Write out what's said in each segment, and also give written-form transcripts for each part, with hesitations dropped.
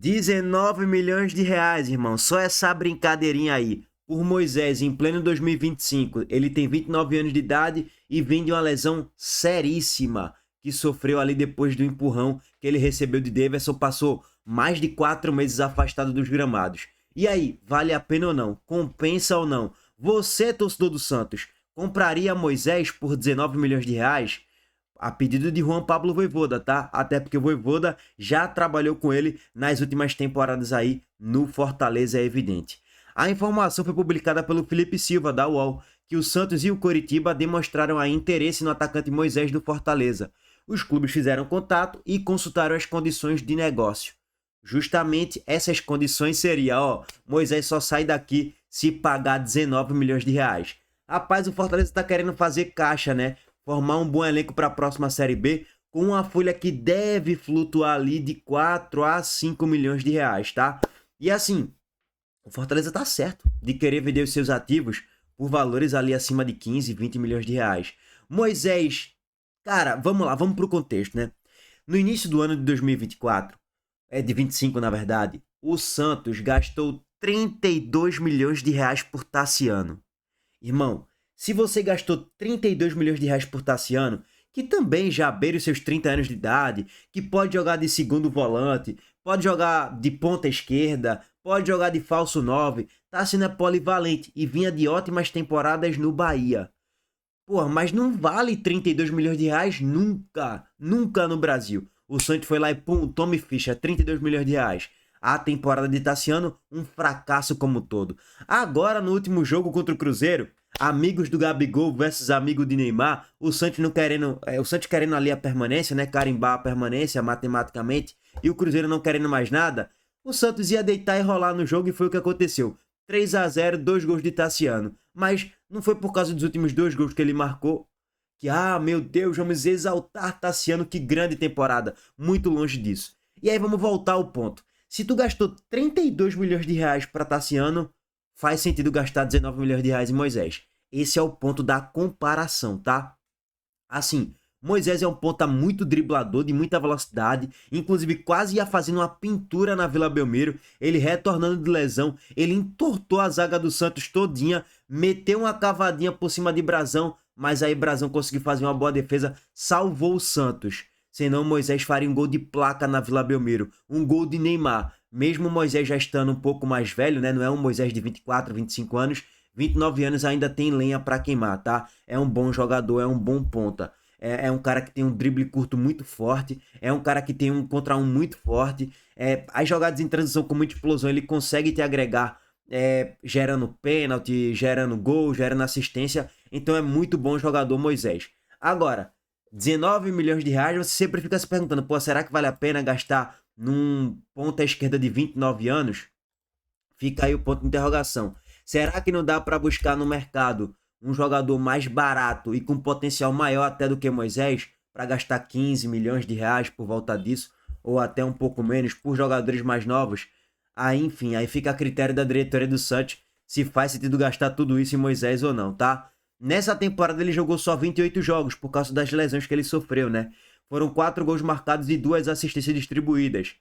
19 milhões de reais, irmão. Só essa brincadeirinha aí. Por Moisés, em pleno 2025, ele tem 29 anos de idade e vem de uma lesão seríssima que sofreu ali depois do empurrão que ele recebeu de Davidson. Passou mais de 4 meses afastado dos gramados. E aí, vale a pena ou não? Compensa ou não? Você, torcedor do Santos, compraria Moisés por 19 milhões de reais? A pedido de Juan Pablo Vojvoda, tá? Até porque o Vojvoda já trabalhou com ele nas últimas temporadas aí no Fortaleza, é evidente. A informação foi publicada pelo Felipe Silva, da UOL, que o Santos e o Coritiba demonstraram aí interesse no atacante Moisés do Fortaleza. Os clubes fizeram contato e consultaram as condições de negócio. Justamente essas condições seriam, Moisés só sai daqui se pagar 19 milhões de reais. Rapaz, o Fortaleza tá querendo fazer caixa, né? Formar um bom elenco para a próxima Série B com uma folha que deve flutuar ali de 4 a 5 milhões de reais, tá? E assim, o Fortaleza tá certo de querer vender os seus ativos por valores ali acima de 15, 20 milhões de reais. Moisés, cara, vamos lá, vamos pro contexto, né? No início do ano de 2024, de 25 na verdade, o Santos gastou 32 milhões de reais por Tassiano. Irmão, se você gastou 32 milhões de reais por Tassiano, que também já beira os seus 30 anos de idade, que pode jogar de segundo volante, pode jogar de ponta esquerda, pode jogar de falso 9, Tassiano é polivalente e vinha de ótimas temporadas no Bahia. Pô, mas não vale 32 milhões de reais nunca, nunca no Brasil. O Santos foi lá e pum, tome ficha, 32 milhões de reais. A temporada de Tassiano, um fracasso como um todo. Agora, no último jogo contra o Cruzeiro, amigos do Gabigol versus amigo de Neymar, o Santos não querendo, o Santos querendo ali a permanência, né, carimbar a permanência matematicamente, e o Cruzeiro não querendo mais nada, o Santos ia deitar e rolar no jogo e foi o que aconteceu. 3-0, 2 gols de Tassiano. Mas não foi por causa dos últimos 2 gols que ele marcou que, meu Deus, vamos exaltar Tassiano, que grande temporada. Muito longe disso. E aí vamos voltar ao ponto. Se tu gastou 32 milhões de reais para Tassiano, faz sentido gastar 19 milhões de reais em Moisés. Esse é o ponto da comparação, tá? Assim, Moisés é um ponta muito driblador, de muita velocidade, inclusive quase ia fazendo uma pintura na Vila Belmiro, ele retornando de lesão, ele entortou a zaga do Santos todinha, meteu uma cavadinha por cima de Brazão, mas aí Brazão conseguiu fazer uma boa defesa, salvou o Santos. Senão Moisés faria um gol de placa na Vila Belmiro, um gol de Neymar. Mesmo Moisés já estando um pouco mais velho, né? Não é um Moisés de 24, 25 anos, 29 anos ainda tem lenha para queimar, tá? É um bom jogador, é um bom ponta. É um cara que tem um drible curto muito forte, é um cara que tem um contra um muito forte. As jogadas em transição com muita explosão, ele consegue te agregar, gerando pênalti, gerando gol, gerando assistência. Então é muito bom jogador Moisés. Agora, 19 milhões de reais, você sempre fica se perguntando, pô, será que vale a pena gastar num ponta esquerda de 29 anos? Fica aí o ponto de interrogação. Será que não dá para buscar no mercado um jogador mais barato e com potencial maior até do que Moisés, para gastar 15 milhões de reais por volta disso, ou até um pouco menos por jogadores mais novos? Aí, enfim, aí fica a critério da diretoria do Santos se faz sentido gastar tudo isso em Moisés ou não, tá? Nessa temporada ele jogou só 28 jogos por causa das lesões que ele sofreu, né? Foram 4 gols marcados e 2 assistências distribuídas.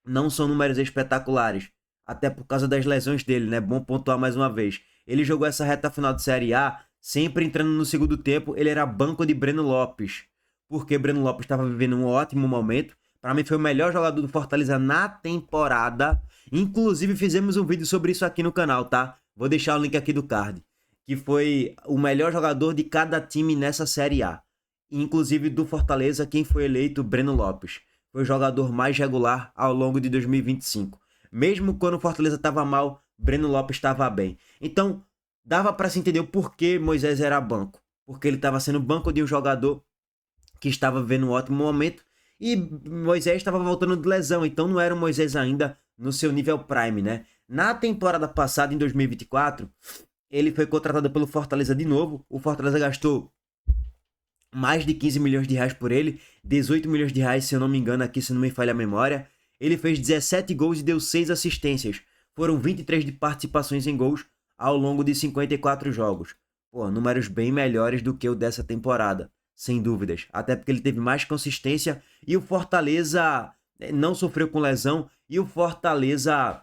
Não são números espetaculares, até por causa das lesões dele, né? Bom pontuar mais uma vez. Ele jogou essa reta final de Série A, sempre entrando no segundo tempo, ele era banco de Breno Lopes, porque Breno Lopes estava vivendo um ótimo momento. Para mim foi o melhor jogador do Fortaleza na temporada. Inclusive fizemos um vídeo sobre isso aqui no canal, tá? Vou deixar o link aqui do card. Que foi o melhor jogador de cada time nessa Série A. Inclusive do Fortaleza, quem foi eleito, Breno Lopes. Foi o jogador mais regular ao longo de 2025. Mesmo quando o Fortaleza estava mal, Breno Lopes estava bem. Então, dava para se entender o porquê Moisés era banco. Porque ele estava sendo banco de um jogador que estava vivendo um ótimo momento e Moisés estava voltando de lesão. Então, não era o Moisés ainda no seu nível prime, né? Na temporada passada, em 2024, ele foi contratado pelo Fortaleza de novo. O Fortaleza gastou mais de 15 milhões de reais por ele, 18 milhões de reais, se eu não me engano aqui, se não me falha a memória. Ele fez 17 gols e deu 6 assistências. Foram 23 de participações em gols ao longo de 54 jogos. Pô, números bem melhores do que o dessa temporada, sem dúvidas. Até porque ele teve mais consistência e o Fortaleza não sofreu com lesão e o Fortaleza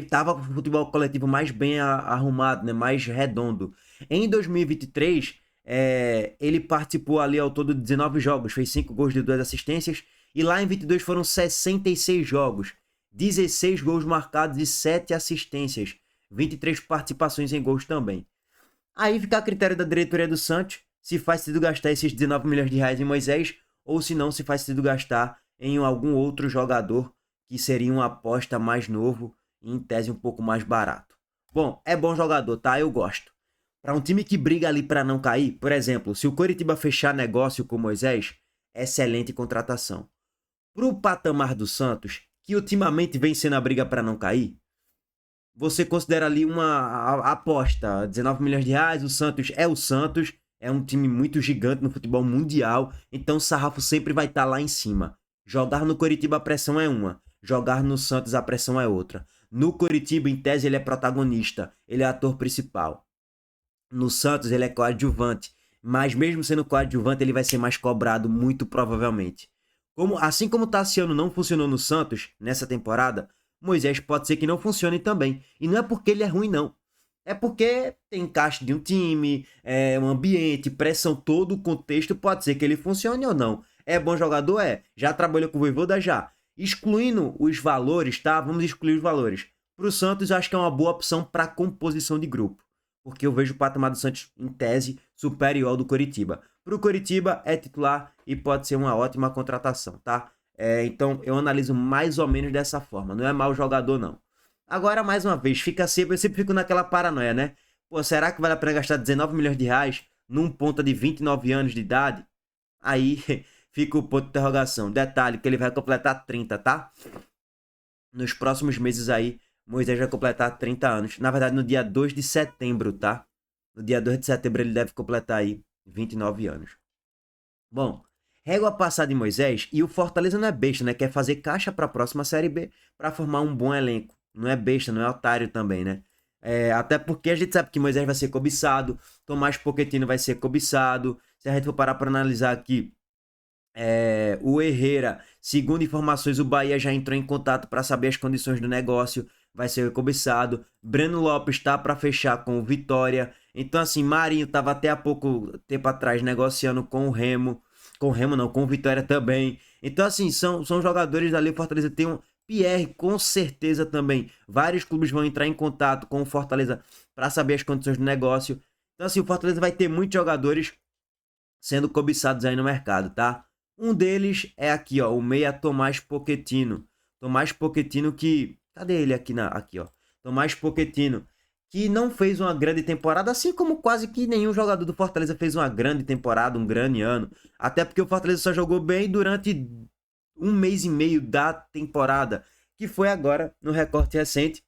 tava com o futebol coletivo mais bem arrumado, né? Mais redondo. Em 2023, ele participou ali ao todo de 19 jogos, fez 5 gols de 2 assistências, e lá em 22 foram 66 jogos, 16 gols marcados e 7 assistências, 23 participações em gols também. Aí fica a critério da diretoria do Santos, se faz sentido gastar esses 19 milhões de reais em Moisés, ou se não, se faz sentido gastar em algum outro jogador que seria uma aposta mais novo e em tese um pouco mais barato. Bom, é bom jogador, tá? Eu gosto. Para um time que briga ali para não cair, por exemplo, se o Coritiba fechar negócio com Moisés, excelente contratação. Pro patamar do Santos, que ultimamente vem sendo a briga para não cair, você considera ali uma aposta, 19 milhões de reais, o Santos, é um time muito gigante no futebol mundial, então o sarrafo sempre vai estar lá em cima. Jogar no Coritiba a pressão é uma, jogar no Santos a pressão é outra. No Coritiba, em tese, ele é protagonista, ele é ator principal. No Santos, ele é coadjuvante, mas mesmo sendo coadjuvante, ele vai ser mais cobrado, muito provavelmente. Assim como o Tassiano não funcionou no Santos nessa temporada, Moisés pode ser que não funcione também. E não é porque ele é ruim, não. É porque tem encaixe de um time, um ambiente, pressão, todo o contexto, pode ser que ele funcione ou não. É bom jogador? É. Já trabalhou com o Vojvoda? Já. Excluindo os valores, tá? Vamos excluir os valores. Para o Santos, acho que é uma boa opção para composição de grupo. Porque eu vejo o patamar do Santos, em tese, superior ao do Coritiba. Para o Coritiba, é titular e pode ser uma ótima contratação, tá? Então, eu analiso mais ou menos dessa forma. Não é mau jogador, não. Agora, mais uma vez, eu sempre fico naquela paranoia, né? Pô, será que vale a pena gastar 19 milhões de reais num ponta de 29 anos de idade? Aí fica o ponto de interrogação. Detalhe que ele vai completar 30, tá? Nos próximos meses aí, Moisés vai completar 30 anos. Na verdade, no dia 2 de setembro, tá? No dia 2 de setembro ele deve completar aí 29 anos. Bom, régua passada em Moisés, e o Fortaleza não é besta, né? Quer fazer caixa para a próxima Série B para formar um bom elenco. Não é besta, não é otário também, né? Até porque a gente sabe que Moisés vai ser cobiçado, Tomás Pochettino vai ser cobiçado. Se a gente for parar para analisar aqui, o Herrera, segundo informações, o Bahia já entrou em contato para saber as condições do negócio, vai ser cobiçado. Breno Lopes está para fechar com o Vitória. Então, assim, Marinho estava até há pouco tempo atrás negociando com o Remo. Com o Remo não, com o Vitória também. Então, assim, são jogadores ali. O Fortaleza tem um Pierre, com certeza também. Vários clubes vão entrar em contato com o Fortaleza para saber as condições do negócio. Então, assim, o Fortaleza vai ter muitos jogadores sendo cobiçados aí no mercado, tá? Um deles é aqui, ó, o meia Tomás Pochettino. Tomás Pochettino que... Cadê ele aqui, ó? Tomás Pochettino, que não fez uma grande temporada, assim como quase que nenhum jogador do Fortaleza fez uma grande temporada, um grande ano. Até porque o Fortaleza só jogou bem durante um mês e meio da temporada, que foi agora no recorte recente,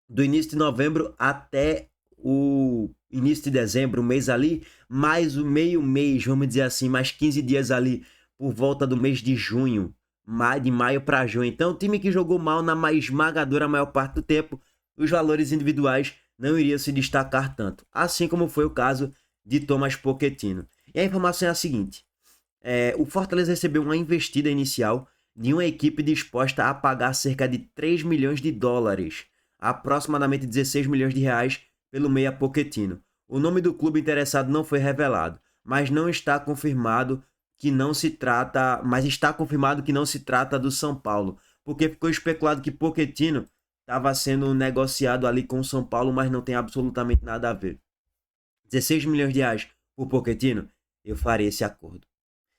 do início de novembro até o início de dezembro, um mês ali, mais o meio mês, vamos dizer assim, mais 15 dias ali, por volta do mês de junho, de maio para junho. Então, o time que jogou mal na mais esmagadora maior parte do tempo, os valores individuais não iriam se destacar tanto, assim como foi o caso de Tomás Pochettino. E a informação é a seguinte: o Fortaleza recebeu uma investida inicial de uma equipe disposta a pagar cerca de 3 milhões de dólares, aproximadamente 16 milhões de reais, pelo meia Pochettino. O nome do clube interessado não foi revelado, mas está confirmado que não se trata do São Paulo, porque ficou especulado que Pochettino estava sendo negociado ali com o São Paulo, mas não tem absolutamente nada a ver. 16 milhões de reais por Pochettino, eu faria esse acordo.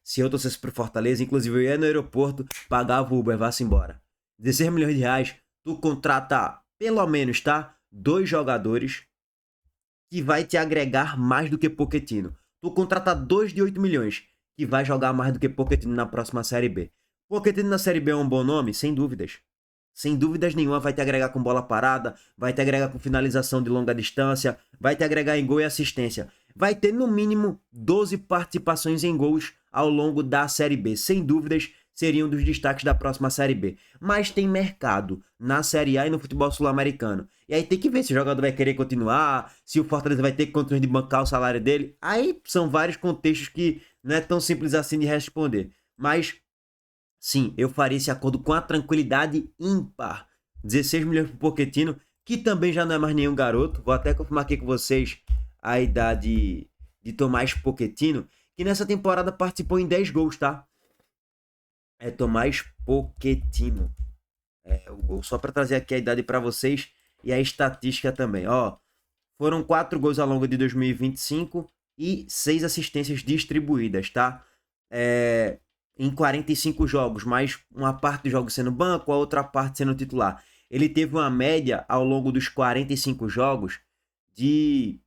Se eu torcesse pro Fortaleza, inclusive eu ia no aeroporto, pagava o Uber, vá-se embora. 16 milhões de reais, tu contrata pelo menos, tá? 2 jogadores que vai te agregar mais do que Pochettino. Tu contrata 2 de 8 milhões, que vai jogar mais do que Pochettino na próxima Série B. Pochettino na Série B é um bom nome? Sem dúvidas. Sem dúvidas nenhuma, vai te agregar com bola parada, vai te agregar com finalização de longa distância, vai te agregar em gol e assistência. Vai ter no mínimo 12 participações em gols ao longo da Série B. Sem dúvidas, seria um dos destaques da próxima Série B. Mas tem mercado na Série A e no futebol sul-americano. E aí tem que ver se o jogador vai querer continuar, se o Fortaleza vai ter condições de bancar o salário dele. Aí são vários contextos que não é tão simples assim de responder. Mas Sim, eu faria esse acordo com a tranquilidade ímpar. 16 milhões pro Pochettino, que também já não é mais nenhum garoto. Vou até confirmar aqui com vocês a idade de Tomás Pochettino, que nessa temporada participou em 10 gols, tá? É Tomás Pochettino. É o gol. Só para trazer aqui a idade para vocês e a estatística também. Ó, foram 4 gols ao longo de 2025 e 6 assistências distribuídas, tá? Em 45 jogos, mas uma parte dos jogos sendo banco, a outra parte sendo titular. Ele teve uma média ao longo dos 45 jogos de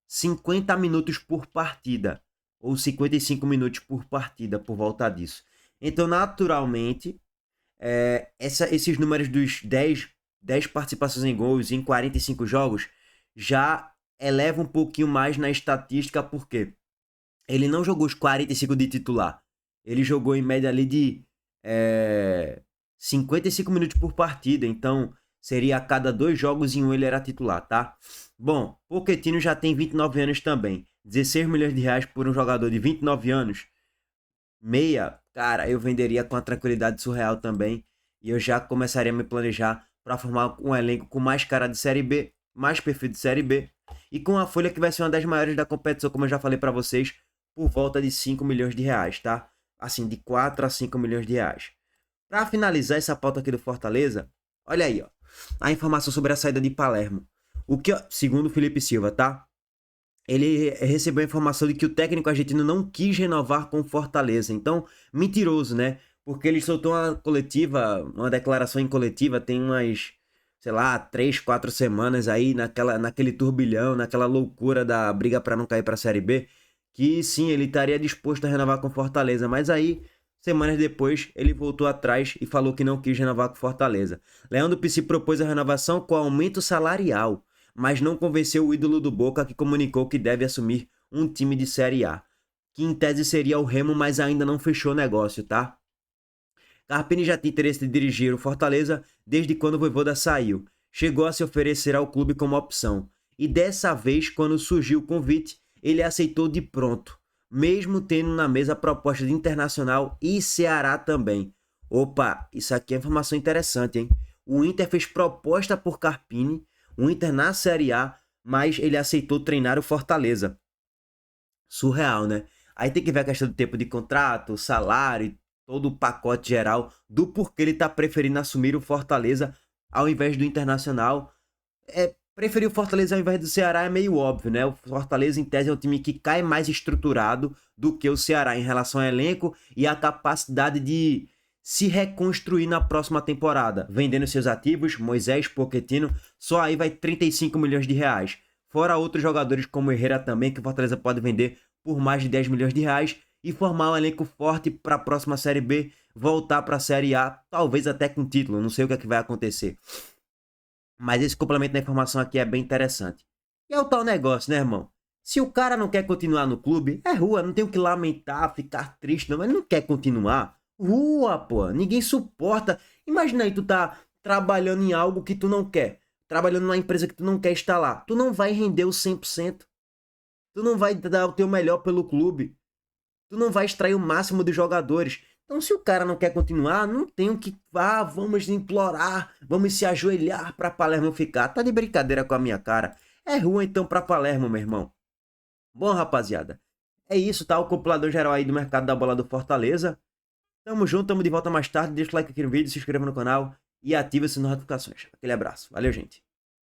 50 minutos por partida, ou 55 minutos por partida, por volta disso. Então, naturalmente, esses números dos 10 participações em gols em 45 jogos já eleva um pouquinho mais na estatística, porque ele não jogou os 45 de titular. Ele jogou em média ali de 55 minutos por partida. Então, seria a cada 2 jogos em um ele era titular, tá? Bom, Pochettino já tem 29 anos também. 16 milhões de reais por um jogador de 29 anos. Meia, cara, eu venderia com a tranquilidade surreal também. E eu já começaria a me planejar para formar um elenco com mais cara de Série B, mais perfil de Série B. E com a folha que vai ser uma das maiores da competição, como eu já falei para vocês, por volta de 5 milhões de reais, tá? Assim, de 4 a 5 milhões de reais. Para finalizar essa pauta aqui do Fortaleza, olha aí, ó, a informação sobre a saída de Palermo. O que, segundo o Felipe Silva, tá? Ele recebeu a informação de que o técnico argentino não quis renovar com o Fortaleza. Então, mentiroso, né? Porque ele soltou uma coletiva, uma declaração em coletiva, tem umas, sei lá, 3, 4 semanas aí, naquele turbilhão, naquela loucura da briga para não cair para a Série B, que sim, ele estaria disposto a renovar com o Fortaleza. Mas aí, semanas depois, ele voltou atrás e falou que não quis renovar com o Fortaleza. Leão do Pici propôs a renovação com aumento salarial, mas não convenceu o ídolo do Boca, que comunicou que deve assumir um time de Série A, que em tese seria o Remo, mas ainda não fechou o negócio, tá? Carpini já tinha interesse de dirigir o Fortaleza desde quando o Vojvoda saiu. Chegou a se oferecer ao clube como opção. E dessa vez, quando surgiu o convite, ele aceitou de pronto, mesmo tendo na mesa a proposta de Internacional e Ceará também. Opa, isso aqui é informação interessante, hein? O Inter fez proposta por Carpini, o Inter na Série A, mas ele aceitou treinar o Fortaleza. Surreal, né? Aí tem que ver a questão do tempo de contrato, salário, todo o pacote geral do porquê ele tá preferindo assumir o Fortaleza ao invés do Internacional. Preferir o Fortaleza ao invés do Ceará é meio óbvio, né? O Fortaleza, em tese, é um time que cai mais estruturado do que o Ceará em relação ao elenco e a capacidade de se reconstruir na próxima temporada, vendendo seus ativos, Moisés, Pochettino, só aí vai 35 milhões de reais. Fora outros jogadores como Herrera também, que o Fortaleza pode vender por mais de 10 milhões de reais e formar um elenco forte para a próxima Série B, voltar para a Série A, talvez até com título, não sei o que é que vai acontecer. Mas esse complemento da informação aqui é bem interessante. E é o tal negócio, né, irmão? Se o cara não quer continuar no clube, é rua, não tem o que lamentar, ficar triste, não, mas ele não quer continuar. Rua, pô, ninguém suporta. Imagina aí, tu tá trabalhando em algo que tu não quer, trabalhando numa empresa que tu não quer estar lá. Tu não vai render o 100%. Tu não vai dar o teu melhor pelo clube. Tu não vai extrair o máximo dos jogadores. Então, se o cara não quer continuar, não tem o que... vamos implorar, vamos se ajoelhar pra Palermo ficar. Tá de brincadeira com a minha cara. É rua então pra Palermo, meu irmão. Bom, rapaziada, é isso, tá? O compilador geral aí do mercado da bola do Fortaleza. Tamo junto, tamo de volta mais tarde. Deixa o like aqui no vídeo, se inscreva no canal e ativa as notificações. Aquele abraço. Valeu, gente.